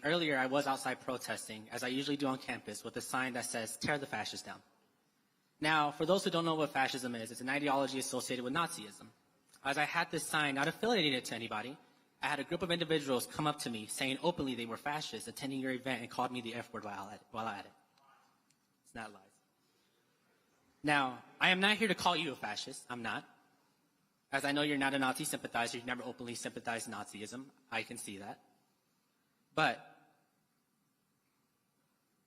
earlier I was outside protesting, as I usually do on campus, with a sign that says, "Tear the fascists down." Now, for those who don't know what fascism is, it's an ideology associated with Nazism. As I had this sign, not affiliated to anybody, I had a group of individuals come up to me saying openly they were fascists, attending your event, and called me the F word while at it. It's not lies. Now, I am not here to call you a fascist. I'm not. As I know you're not a Nazi sympathizer, you've never openly sympathized Nazism. I can see that. But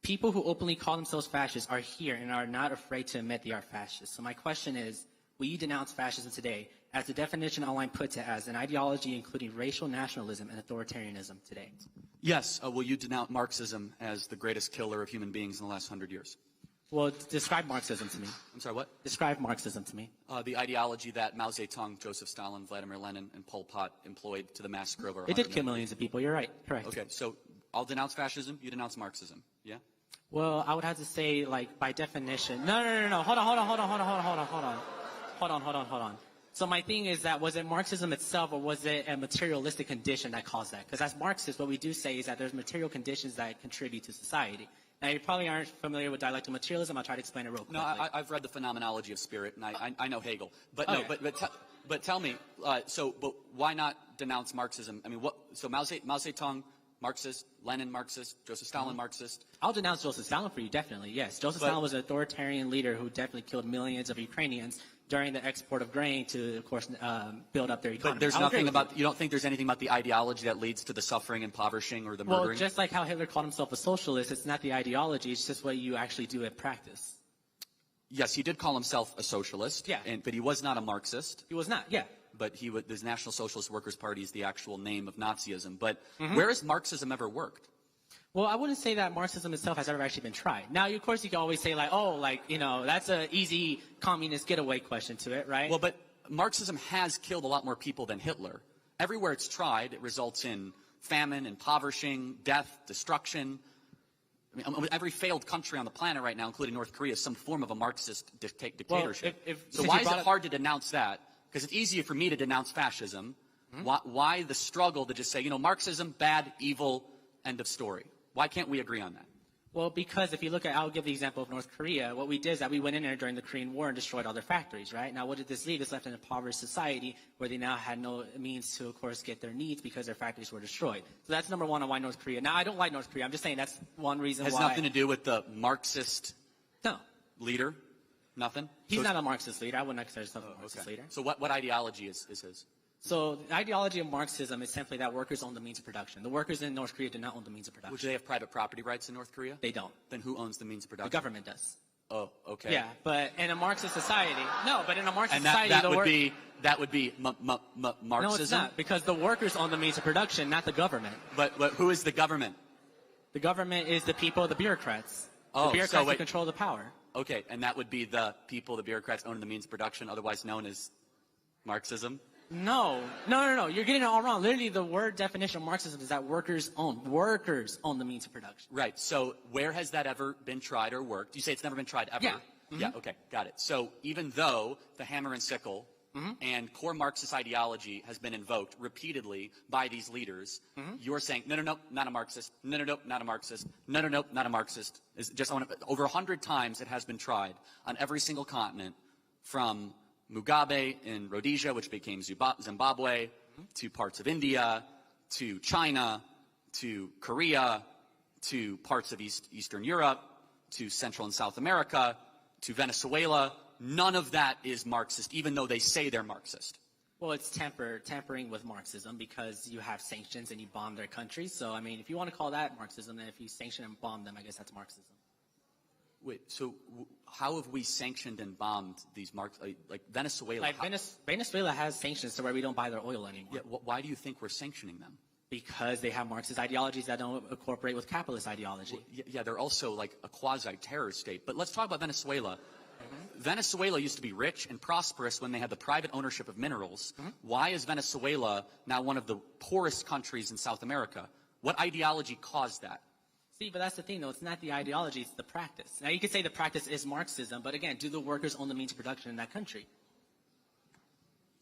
people who openly call themselves fascists are here and are not afraid to admit they are fascists. So my question is, will you denounce fascism today, as the definition online puts it, as an ideology including racial nationalism and authoritarianism today? Yes. Will you denounce Marxism as the greatest killer of human beings in the last 100 years? Well, describe Marxism to me. I'm sorry, what? Describe Marxism to me. The ideology that Mao Zedong, Joseph Stalin, Vladimir Lenin, and Pol Pot employed to the massacre of over 100 It did kill millions of people. You're right. Correct. Okay, so I'll denounce fascism. You denounce Marxism. Yeah? Well, I would have to say, like, by definition. No. Hold on. So my thing is that, was it Marxism itself, or was it a materialistic condition that caused that? Because as Marxists, what we do say is that there's material conditions that contribute to society. Now, you probably aren't familiar with dialectical materialism. I'll try to explain it real quickly. No, I've read the Phenomenology of Spirit, and I know Hegel. But okay. No, but tell me, but why not denounce Marxism? I mean, so Mao Zedong, Marxist, Lenin, Marxist, Joseph Stalin, Marxist. I'll denounce Joseph Stalin for you, definitely, yes. Joseph Stalin was an authoritarian leader who definitely killed millions of Ukrainians during the export of grain to, of course, build up their economy. But there's nothing about, you don't think there's anything about the ideology that leads to the suffering, impoverishing, or the murdering? Well, just like how Hitler called himself a socialist, it's not the ideology, it's just what you actually do at practice. Yes, he did call himself a socialist. Yeah. But he was not a Marxist. He was not, yeah. But the National Socialist Workers' Party is the actual name of Nazism. But where has Marxism ever worked? Well, I wouldn't say that Marxism itself has ever actually been tried. Now, of course, you can always say, like, oh, like, you know, that's an easy communist getaway question to it, right? Well, but Marxism has killed a lot more people than Hitler. Everywhere it's tried, it results in famine, impoverishing, death, destruction. I mean, every failed country on the planet right now, including North Korea, is some form of a Marxist dictatorship. Well, so why is it hard to denounce that? Because it's easier for me to denounce fascism. Why the struggle to just say, you know, Marxism, bad, evil, end of story? Why can't we agree on that? Well, because if you look at, I'll give the example of North Korea. What we did is that we went in there during the Korean War and destroyed all their factories, right? Now, what did this leave? This left an impoverished society where they now had no means to, of course, get their needs because their factories were destroyed. So that's number one on why North Korea. Now, I don't like North Korea. I'm just saying that's one reason why. Has nothing to do with the Marxist leader? Nothing? He's not a Marxist leader. I wouldn't consider himself a Marxist leader. So what ideology is his? So the ideology of Marxism is simply that workers own the means of production. The workers in North Korea do not own the means of production. Would they have private property rights in North Korea? They don't. Then who owns the means of production? The government does. Oh, okay. Yeah, but in a Marxist society, but in a Marxist and society, that would be Marxism. No, it's not, because the workers own the means of production, not the government. But who is the government? The government is the people, the bureaucrats. Oh, the bureaucrats who control the power. Okay, and that would be the people, the bureaucrats owning the means of production, otherwise known as Marxism? No. You're getting it all wrong. Literally, the word definition of Marxism is that workers own the means of production. Right. So where has that ever been tried or worked? You say it's never been tried ever? Yeah. Yeah, okay, got it. So even though the hammer and sickle and core Marxist ideology has been invoked repeatedly by these leaders, you're saying, no, not a Marxist. No, not a Marxist. No, not a Marxist. Over 100 times it has been tried on every single continent, from Mugabe in Rhodesia, which became Zimbabwe, to parts of India, to China, to Korea, to parts of Eastern Europe, to Central and South America, to Venezuela. None of that is Marxist, even though they say they're Marxist. Well, it's tampering with Marxism, because you have sanctions and you bomb their countries. So, I mean, if you want to call that Marxism, then if you sanction and bomb them, I guess that's Marxism. Wait, so how have we sanctioned and bombed these like Venezuela? Like Venezuela has sanctions to where we don't buy their oil anymore. Yeah, why do you think we're sanctioning them? Because they have Marxist ideologies that don't incorporate with capitalist ideology. Well, yeah, they're also like a quasi-terror state. But let's talk about Venezuela. Venezuela used to be rich and prosperous when they had the private ownership of minerals. Why is Venezuela now one of the poorest countries in South America? What ideology caused that? See, but that's the thing, though. It's not the ideology, it's the practice. Now, you could say the practice is Marxism, but again, do the workers own the means of production in that country?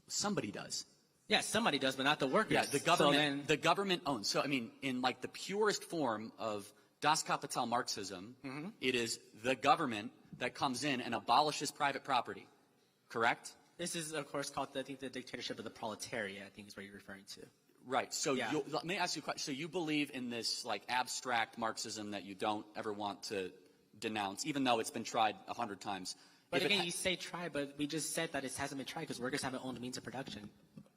Somebody does. Yeah, somebody does, but not the workers. Yeah, the government owns. So, I mean, in like the purest form of Das Kapital Marxism, it is the government that comes in and abolishes private property. Correct? This is, of course, called, I think, the dictatorship of the proletariat, I think is what you're referring to. Right. So Yeah. let me ask you a question. So you believe in this like abstract Marxism that you don't ever want to denounce, even though it's been tried 100 times. But again, you say try, but we just said that it hasn't been tried because workers haven't owned the means of production.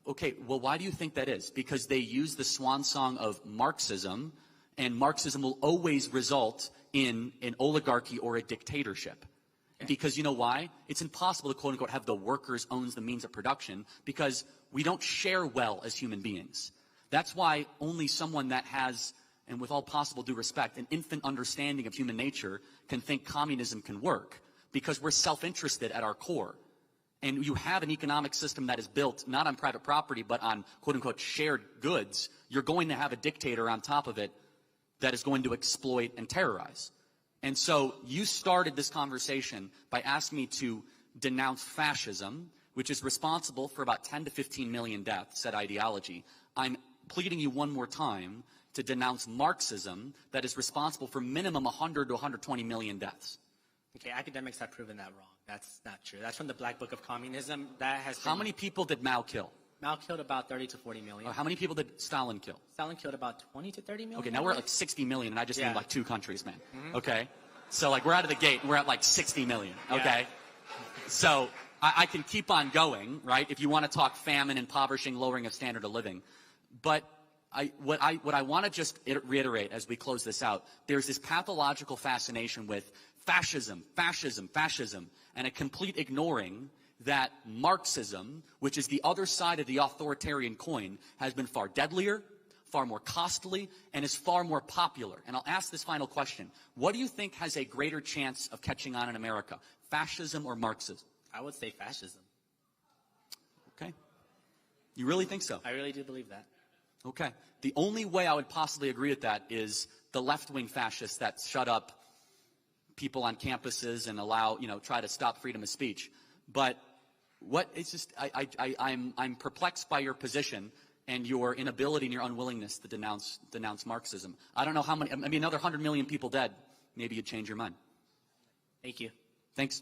Okay, well, why do you think that is? Because they use the swan song of Marxism, and Marxism will always result in an oligarchy or a dictatorship. Okay. Because you know why? It's impossible to, quote-unquote, have the workers owns the means of production because we don't share well as human beings. That's why only someone that has, and with all possible due respect, an infant understanding of human nature can think communism can work, because we're self-interested at our core. And you have an economic system that is built not on private property, but on, quote-unquote, shared goods. You're going to have a dictator on top of it that is going to exploit and terrorize. And so you started this conversation by asking me to denounce fascism, which is responsible for about 10 to 15 million deaths, said ideology. I'm pleading you one more time to denounce Marxism, that is responsible for minimum 100 to 120 million deaths. Okay, academics have proven that wrong. That's not true. That's from the Black Book of Communism. That has How many people did Mao kill? Mao killed about 30 to 40 million. How many people did Stalin kill? Stalin killed about 20 to 30 million. Okay, now we're at like 60 million, and I just named like 2 countries, man. Okay? So, like, we're out of the gate, and we're at like 60 million, okay? Yeah. So, I can keep on going, right, if you want to talk famine, impoverishing, lowering of standard of living. But what I want to just reiterate as we close this out, there's this pathological fascination with fascism, fascism, fascism, and a complete ignoring that Marxism, which is the other side of the authoritarian coin, has been far deadlier, far more costly, and is far more popular. And I'll ask this final question. What do you think has a greater chance of catching on in America, fascism or Marxism? I would say fascism. Okay. You really think so? I really do believe that. Okay. The only way I would possibly agree with that is the left-wing fascists that shut up people on campuses and allow, try to stop freedom of speech. But it's just, I'm perplexed by your position and your inability and your unwillingness to denounce Marxism. I don't know how many, another 100 million people dead, maybe you'd change your mind. Thank you. Thanks.